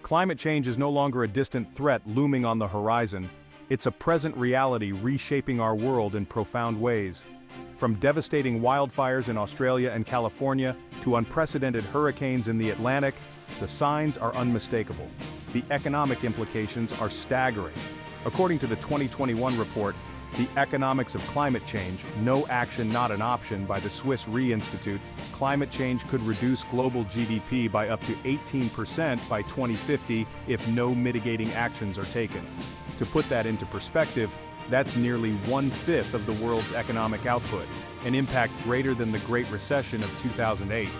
Climate change is no longer a distant threat looming on the horizon. It's a present reality reshaping our world in profound ways. From devastating wildfires in Australia and California to unprecedented hurricanes in the Atlantic, the signs are unmistakable. The economic implications are staggering. According to the 2021 report, The Economics of Climate Change, No Action Not an Option by the Swiss Re Institute, climate change could reduce global GDP by up to 18% by 2050 if no mitigating actions are taken. To put that into perspective, that's nearly 1/5 of the world's economic output, an impact greater than the Great Recession of 2008.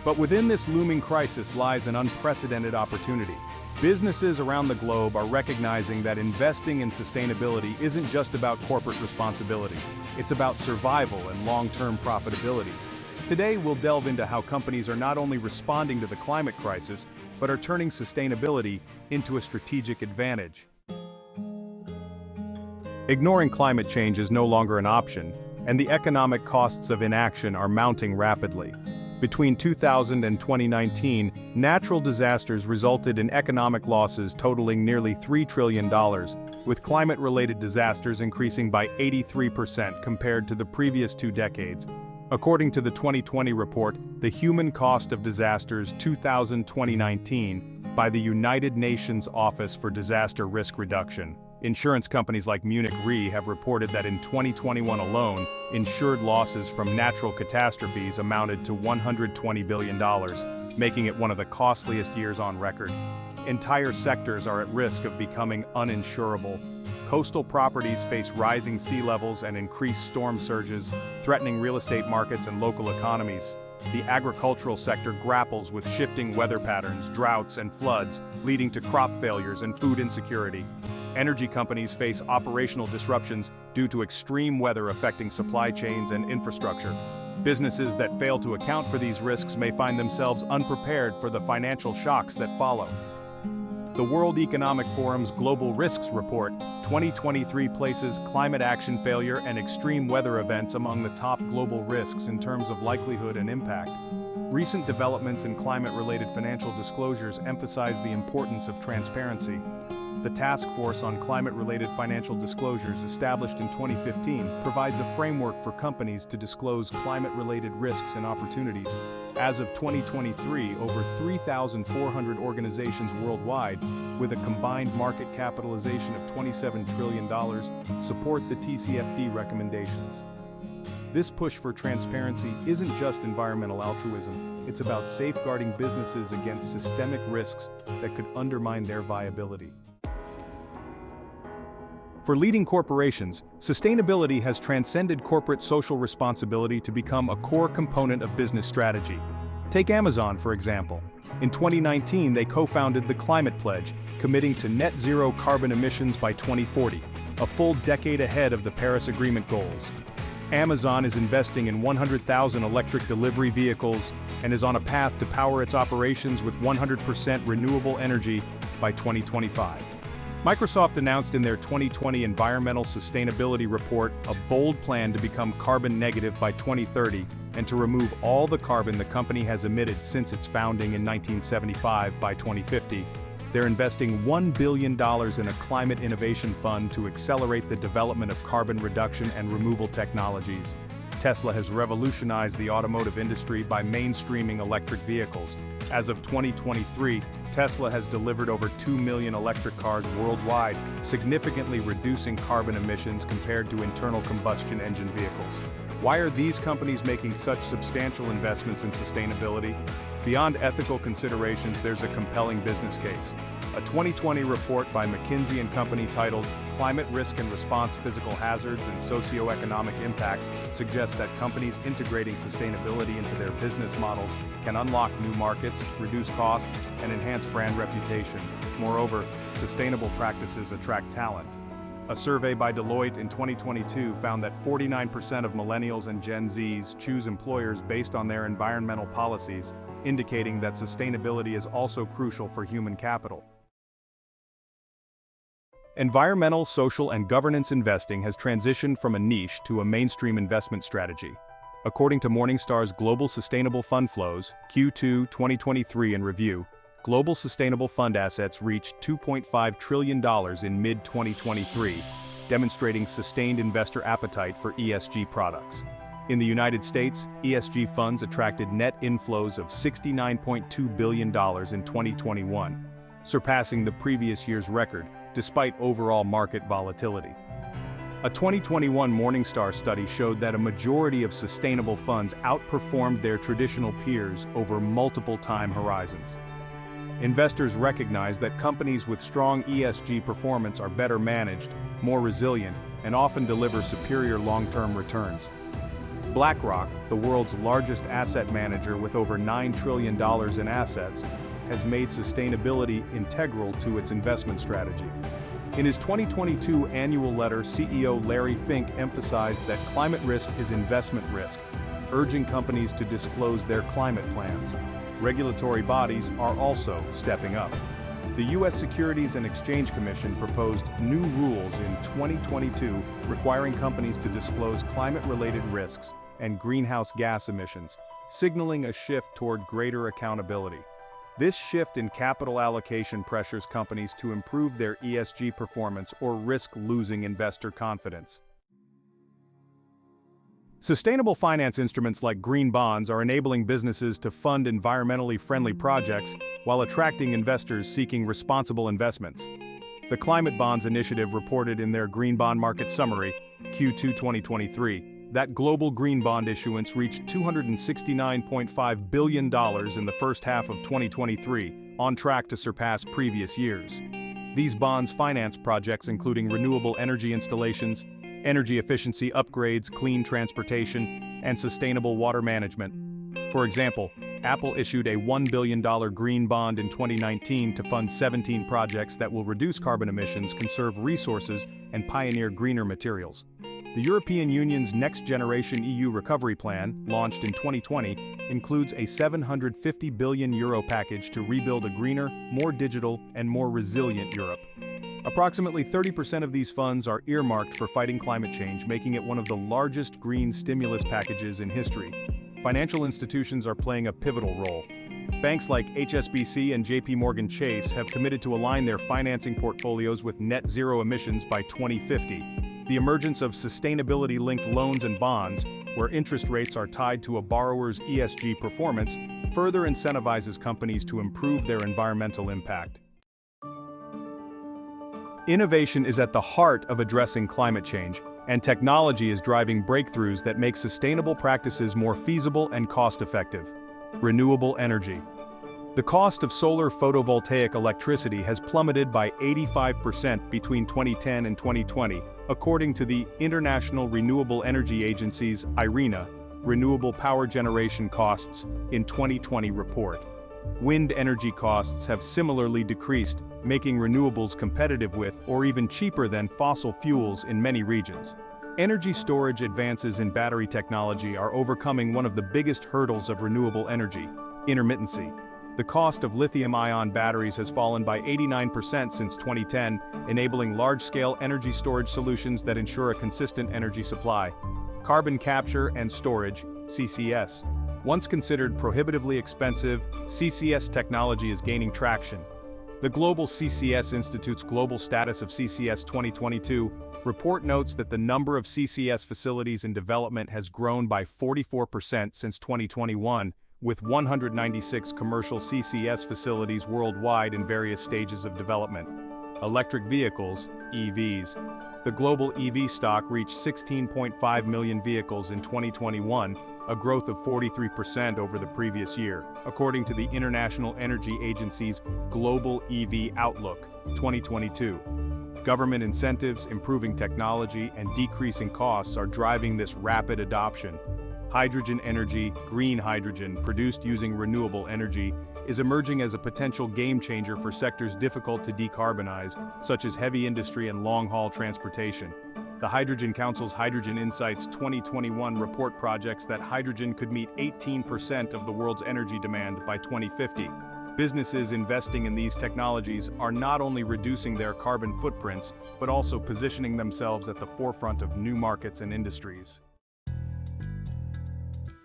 But within this looming crisis lies an unprecedented opportunity. Businesses around the globe are recognizing that investing in sustainability isn't just about corporate responsibility. It's about survival and long-term profitability. Today, we'll delve into how companies are not only responding to the climate crisis, but are turning sustainability into a strategic advantage. Ignoring climate change is no longer an option, and the economic costs of inaction are mounting rapidly. Between 2000 and 2019, natural disasters resulted in economic losses totaling nearly $3 trillion, with climate-related disasters increasing by 83% compared to the previous 2 decades. According to the 2020 report, The Human Cost of Disasters 2000-2019, by the United Nations Office for Disaster Risk Reduction. Insurance companies like Munich Re have reported that in 2021 alone, insured losses from natural catastrophes amounted to $120 billion, making it one of the costliest years on record. Entire sectors are at risk of becoming uninsurable. Coastal properties face rising sea levels and increased storm surges, threatening real estate markets and local economies. The agricultural sector grapples with shifting weather patterns, droughts, and floods, leading to crop failures and food insecurity. Energy companies face operational disruptions due to extreme weather affecting supply chains and infrastructure. Businesses that fail to account for these risks may find themselves unprepared for the financial shocks that follow. The World Economic Forum's Global Risks Report 2023 places climate action failure and extreme weather events among the top global risks in terms of likelihood and impact. Recent developments in climate-related financial disclosures emphasize the importance of transparency. The Task Force on Climate-Related Financial Disclosures, established in 2015, provides a framework for companies to disclose climate-related risks and opportunities. As of 2023, over 3,400 organizations worldwide, with a combined market capitalization of $27 trillion, support the TCFD recommendations. This push for transparency isn't just environmental altruism, it's about safeguarding businesses against systemic risks that could undermine their viability. For leading corporations, sustainability has transcended corporate social responsibility to become a core component of business strategy. Take Amazon, for example. In 2019, they co-founded the Climate Pledge, committing to net zero carbon emissions by 2040, a full decade ahead of the Paris Agreement goals. Amazon is investing in 100,000 electric delivery vehicles and is on a path to power its operations with 100% renewable energy by 2025. Microsoft announced in their 2020 Environmental Sustainability Report a bold plan to become carbon negative by 2030 and to remove all the carbon the company has emitted since its founding in 1975 by 2050. They're investing $1 billion in a climate innovation fund to accelerate the development of carbon reduction and removal technologies. Tesla has revolutionized the automotive industry by mainstreaming electric vehicles. As of 2023, Tesla has delivered over 2 million electric cars worldwide, significantly reducing carbon emissions compared to internal combustion engine vehicles. Why are these companies making such substantial investments in sustainability? Beyond ethical considerations, there's a compelling business case. A 2020 report by McKinsey & Company titled Climate Risk and Response, Physical Hazards and Socioeconomic Impacts suggests that companies integrating sustainability into their business models can unlock new markets, reduce costs, and enhance brand reputation. Moreover, sustainable practices attract talent. A survey by Deloitte in 2022 found that 49% of millennials and Gen Zs choose employers based on their environmental policies, indicating that sustainability is also crucial for human capital. Environmental, social, and governance investing has transitioned from a niche to a mainstream investment strategy. According to Morningstar's Global Sustainable Fund Flows, Q2 2023 in review, global sustainable fund assets reached $2.5 trillion in mid-2023, demonstrating sustained investor appetite for ESG products. In the United States, ESG funds attracted net inflows of $69.2 billion in 2021, surpassing the previous year's record, despite overall market volatility. A 2021 Morningstar study showed that a majority of sustainable funds outperformed their traditional peers over multiple time horizons. Investors recognize that companies with strong ESG performance are better managed, more resilient, and often deliver superior long-term returns. BlackRock, the world's largest asset manager with over $9 trillion in assets, has made sustainability integral to its investment strategy. In his 2022 annual letter, CEO Larry Fink emphasized that climate risk is investment risk, urging companies to disclose their climate plans. Regulatory bodies are also stepping up. The U.S. Securities and Exchange Commission proposed new rules in 2022 requiring companies to disclose climate-related risks and greenhouse gas emissions, signaling a shift toward greater accountability. This shift in capital allocation pressures companies to improve their ESG performance or risk losing investor confidence. Sustainable finance instruments like green bonds are enabling businesses to fund environmentally friendly projects while attracting investors seeking responsible investments. The Climate Bonds Initiative reported in their Green Bond Market Summary, Q2 2023, that global green bond issuance reached $269.5 billion in the first half of 2023, on track to surpass previous years. These bonds finance projects including renewable energy installations, energy efficiency upgrades, clean transportation, and sustainable water management. For example, Apple issued a $1 billion green bond in 2019 to fund 17 projects that will reduce carbon emissions, conserve resources, and pioneer greener materials. The European Union's Next Generation EU Recovery Plan, launched in 2020, includes a €750 billion package to rebuild a greener, more digital, and more resilient Europe. Approximately 30% of these funds are earmarked for fighting climate change, making it one of the largest green stimulus packages in history. Financial institutions are playing a pivotal role. Banks like HSBC and JP Morgan Chase have committed to align their financing portfolios with net zero emissions by 2050. The emergence of sustainability-linked loans and bonds, where interest rates are tied to a borrower's ESG performance, further incentivizes companies to improve their environmental impact. Innovation is at the heart of addressing climate change, and technology is driving breakthroughs that make sustainable practices more feasible and cost-effective. Renewable energy. The cost of solar photovoltaic electricity has plummeted by 85% between 2010 and 2020, according to the International Renewable Energy Agency's IRENA Renewable Power Generation Costs in 2020 report. Wind energy costs have similarly decreased, making renewables competitive with or even cheaper than fossil fuels in many regions. Energy storage advances in battery technology are overcoming one of the biggest hurdles of renewable energy: intermittency. The cost of lithium-ion batteries has fallen by 89% since 2010, enabling large-scale energy storage solutions that ensure a consistent energy supply. Carbon capture and storage, CCS. Once considered prohibitively expensive, CCS technology is gaining traction. The Global CCS Institute's Global Status of CCS 2022 report notes that the number of CCS facilities in development has grown by 44% since 2021, with 196 commercial CCS facilities worldwide in various stages of development. Electric vehicles, EVs. The global EV stock reached 16.5 million vehicles in 2021, a growth of 43% over the previous year, according to the International Energy Agency's Global EV Outlook 2022. Government incentives, improving technology, and decreasing costs are driving this rapid adoption. Hydrogen energy, green hydrogen, produced using renewable energy, is emerging as a potential game changer for sectors difficult to decarbonize, such as heavy industry and long-haul transportation. The Hydrogen Council's Hydrogen Insights 2021 report projects that hydrogen could meet 18% of the world's energy demand by 2050. Businesses investing in these technologies are not only reducing their carbon footprints, but also positioning themselves at the forefront of new markets and industries.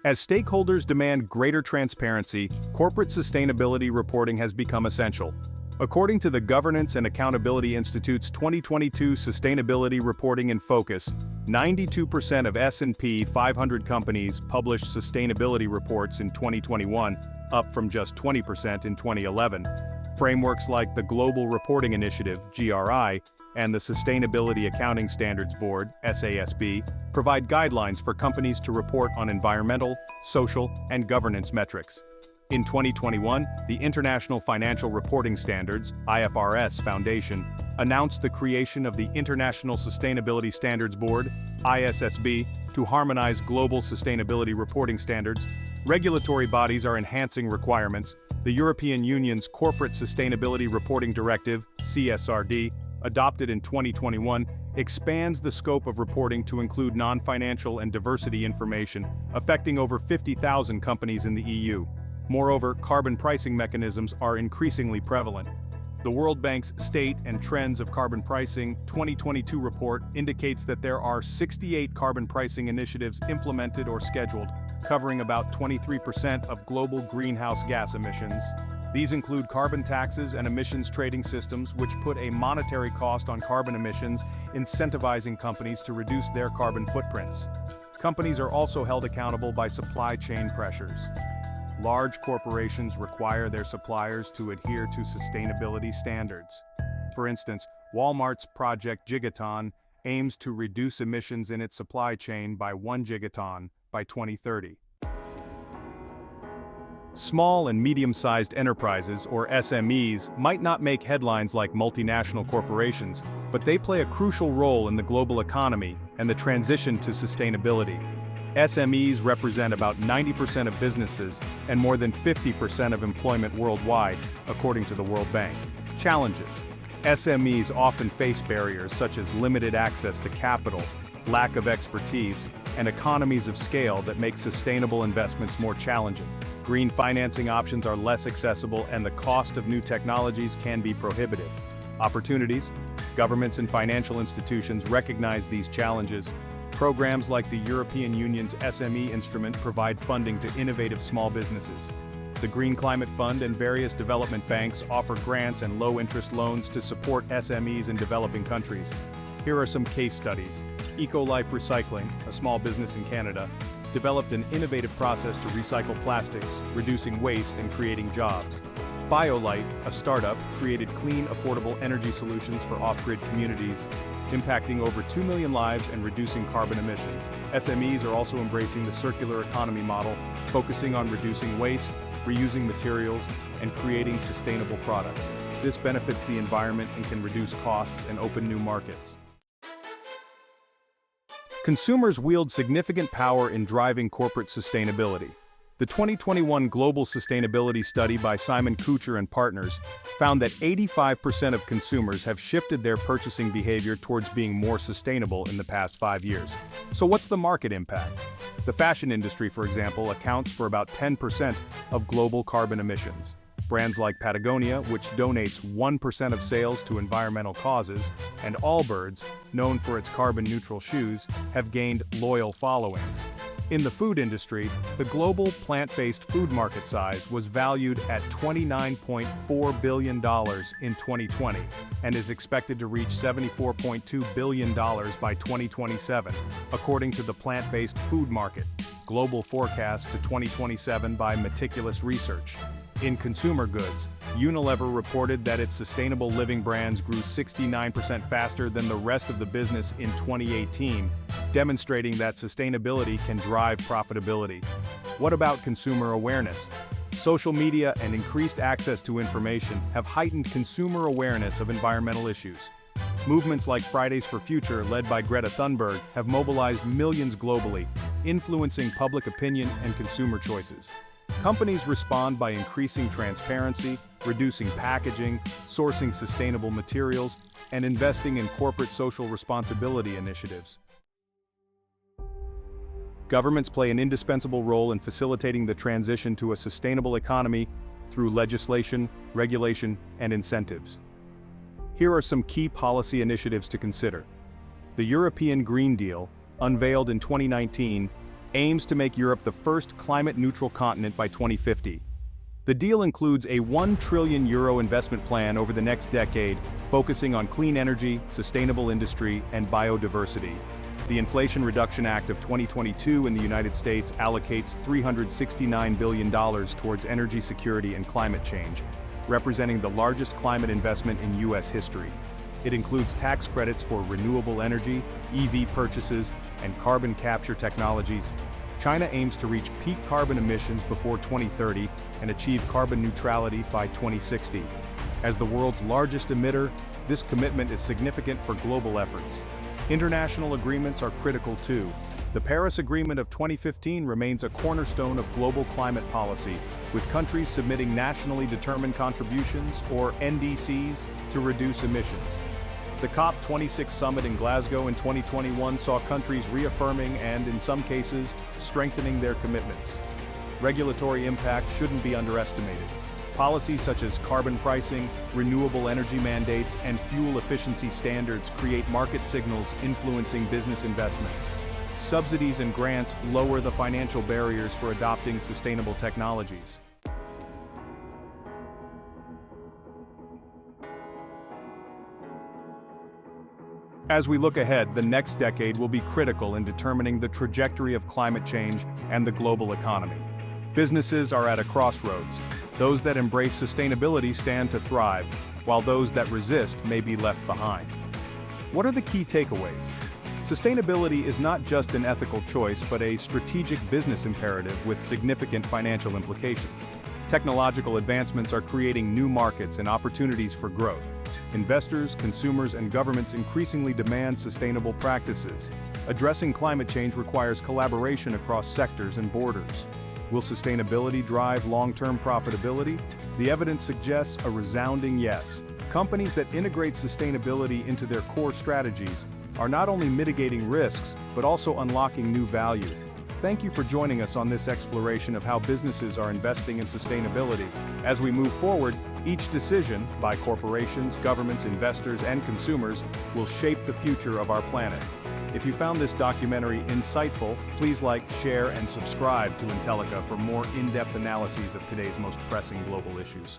As stakeholders demand greater transparency, corporate sustainability reporting has become essential. According to the Governance and Accountability Institute's 2022 Sustainability Reporting in Focus, 92% of S&P 500 companies published sustainability reports in 2021, up from just 20% in 2011. Frameworks like the Global Reporting Initiative, GRI, and the Sustainability Accounting Standards Board, SASB, provide guidelines for companies to report on environmental, social, and governance metrics. In 2021, the International Financial Reporting Standards, IFRS Foundation, announced the creation of the International Sustainability Standards Board, ISSB, to harmonize global sustainability reporting standards. Regulatory bodies are enhancing requirements. The European Union's Corporate Sustainability Reporting Directive, CSRD, adopted in 2021, expands the scope of reporting to include non-financial and diversity information, affecting over 50,000 companies in the EU. Moreover, carbon pricing mechanisms are increasingly prevalent. The World Bank's State and Trends of Carbon Pricing 2022 report indicates that there are 68 carbon pricing initiatives implemented or scheduled, covering about 23% of global greenhouse gas emissions. These include carbon taxes and emissions trading systems, which put a monetary cost on carbon emissions, incentivizing companies to reduce their carbon footprints. Companies are also held accountable by supply chain pressures. Large corporations require their suppliers to adhere to sustainability standards. For instance, Walmart's Project Gigaton aims to reduce emissions in its supply chain by 1 gigaton by 2030. Small and medium-sized enterprises, or SMEs, might not make headlines like multinational corporations, but they play a crucial role in the global economy and the transition to sustainability. SMEs represent about 90% of businesses and more than 50% of employment worldwide, according to the World Bank. Challenges: SMEs often face barriers such as limited access to capital, lack of expertise, and economies of scale that make sustainable investments more challenging. Green financing options are less accessible, and the cost of new technologies can be prohibitive. Opportunities: governments and financial institutions recognize these challenges. Programs like the European Union's SME instrument provide funding to innovative small businesses. The Green Climate Fund and various development banks offer grants and low-interest loans to support SMEs in developing countries. Here are some case studies. EcoLife Recycling, a small business in Canada, developed an innovative process to recycle plastics, reducing waste and creating jobs. BioLite, a startup, created clean, affordable energy solutions for off-grid communities, impacting over 2 million lives and reducing carbon emissions. SMEs are also embracing the circular economy model, focusing on reducing waste, reusing materials, and creating sustainable products. This benefits the environment and can reduce costs and open new markets. Consumers wield significant power in driving corporate sustainability. The 2021 Global Sustainability Study by Simon Kucher and Partners found that 85% of consumers have shifted their purchasing behavior towards being more sustainable in the past 5 years. So what's the market impact? The fashion industry, for example, accounts for about 10% of global carbon emissions. Brands like Patagonia, which donates 1% of sales to environmental causes, and Allbirds, known for its carbon-neutral shoes, have gained loyal followings. In the food industry, the global plant-based food market size was valued at $29.4 billion in 2020 and is expected to reach $74.2 billion by 2027, according to the Plant-Based Food Market Global Forecast to 2027 by Meticulous Research. In consumer goods, Unilever reported that its sustainable living brands grew 69% faster than the rest of the business in 2018, demonstrating that sustainability can drive profitability. What about consumer awareness? Social media and increased access to information have heightened consumer awareness of environmental issues. Movements like Fridays for Future, led by Greta Thunberg, have mobilized millions globally, influencing public opinion and consumer choices. Companies respond by increasing transparency, reducing packaging, sourcing sustainable materials, and investing in corporate social responsibility initiatives. Governments play an indispensable role in facilitating the transition to a sustainable economy through legislation, regulation, and incentives. Here are some key policy initiatives to consider. The European Green Deal, unveiled in 2019, aims to make Europe the first climate-neutral continent by 2050. The deal includes a €1 trillion investment plan over the next decade, focusing on clean energy, sustainable industry, and biodiversity. The Inflation Reduction Act of 2022 in the United States allocates $369 billion towards energy security and climate change, representing the largest climate investment in U.S. history. It includes tax credits for renewable energy, EV purchases, and carbon capture technologies. China aims to reach peak carbon emissions before 2030 and achieve carbon neutrality by 2060. As the world's largest emitter, this commitment is significant for global efforts. International agreements are critical too. The Paris Agreement of 2015 remains a cornerstone of global climate policy, with countries submitting nationally determined contributions, or NDCs, to reduce emissions. The COP26 summit in Glasgow in 2021 saw countries reaffirming and, in some cases, strengthening their commitments. Regulatory impact shouldn't be underestimated. Policies such as carbon pricing, renewable energy mandates, and fuel efficiency standards create market signals influencing business investments. Subsidies and grants lower the financial barriers for adopting sustainable technologies. As we look ahead, the next decade will be critical in determining the trajectory of climate change and the global economy. Businesses are at a crossroads. Those that embrace sustainability stand to thrive, while those that resist may be left behind. What are the key takeaways? Sustainability is not just an ethical choice, but a strategic business imperative with significant financial implications. Technological advancements are creating new markets and opportunities for growth. Investors, consumers, and governments increasingly demand sustainable practices. Addressing climate change requires collaboration across sectors and borders. Will sustainability drive long-term profitability? The evidence suggests a resounding yes. Companies that integrate sustainability into their core strategies are not only mitigating risks, but also unlocking new value. Thank you for joining us on this exploration of how businesses are investing in sustainability. As we move forward, each decision by corporations, governments, investors, and consumers will shape the future of our planet. If you found this documentary insightful, please like, share, and subscribe to Intellica for more in-depth analyses of today's most pressing global issues.